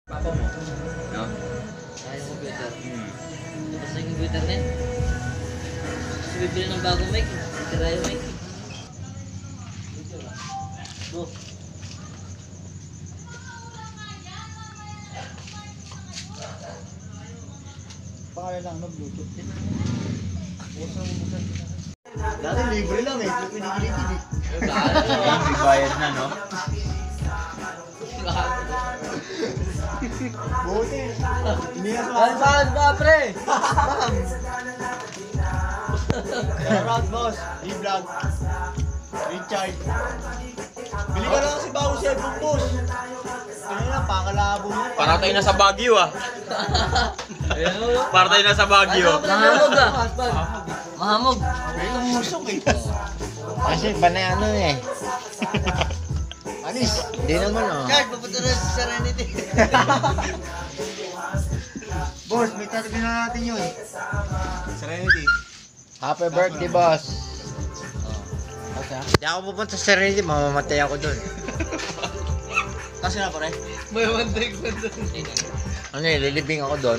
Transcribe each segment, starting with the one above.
Papa mo. No? Kaya yung computer. Tapos na yung computer na yun. Kasi bibili ng bagong mic. Tira yung mic. Go. Pakala lang, no? Bluetooth din. Dati libre lang eh. Pinigilitid eh. May bayad na, no? Buti. Saan ba, pre? Shoutout boss. E-vlog. Richard. Bili ka lang kasi bago cellphone boss. Kaya lang, pangalabo mo. Para tayo nasa Baguio, ah. Para tayo nasa Baguio. Mahamog ah. Mahamog. May umusok eh. Kasi banana eh. Anis. Hindi naman oh. Chard, papunta na sa Serenity. Boss, may tatagin na natin yun. Serenity. Happy birthday, boss. Hindi ako pupunta sa Serenity, mamamatay ako dun. Kasi na pare. May mandag pa doon. Ano eh, lilibing ako dun.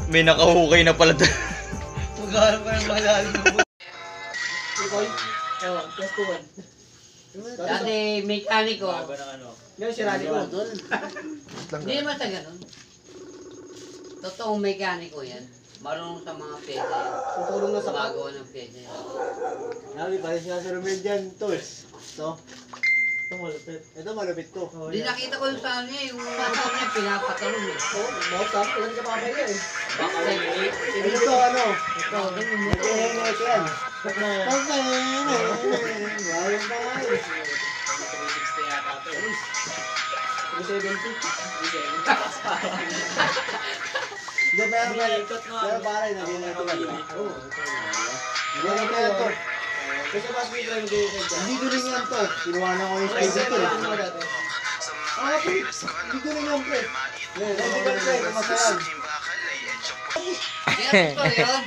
May nakahukay na pala doon. Maghanap ka ng malalim mo. Ewan, plus 2-1. Dati mekaniko. Ngayon si Rani ko. Hindi naman sa ganun. Totoong mekaniko yan. Marunong sa mga pwede. Tutulong na sa Gumagawa ng pwede. Nabi, pare siya sa Romel dyan, tools. Ito. Ito malupit. Ito malupit to. Hindi nakita ko yung sa ano niya, yung ano niya, pinapatalong eh. Bawat ka, ilan ka pa ba yan? Baka Ito ano? ito, ganun mo. Nag-ihenget yan. Pagkain. Mayroon pa nga eh. 360 yata ito. 370. Hindi, pero pare, nag-ihenget ko yan. Oo. Nag-ihenget ko yan to. Kasi mas may try nag-ihenget yan. Hindi ko rin yan to. Kinuwanan ko yung spider to. Ah, pre. Hindi ko rin yan, pre. Hindi ko rin, pre. Kumasayan. Kaya ito yun.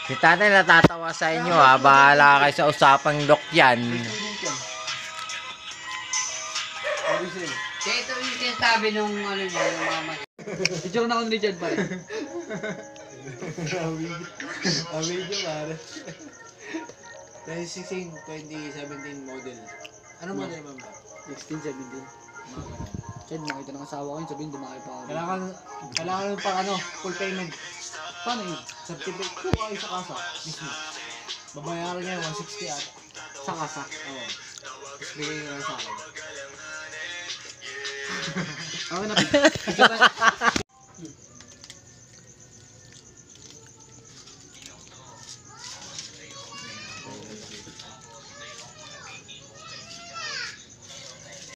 Si tatay natatawa sa inyo ha. Bahala kayo sa usapang dok yan. Kaya ito yung sinasabi nung ano niya, yung mga mali. Picture na ako ni Richard pa rin. Amazing, pare. 2016, 2017 model. Ano model mo ba? 16, 17. Chad, makita ng asawa ko yun, sabihin, di makipag. Kailangan mo pang ano, full payment. Paano yun? Certificate ko kayo sa kasa, mismo. Babayaran niya 160 ata. Sa kasa. Oo. Tapos bigay nyo lang sa akin. Okay na.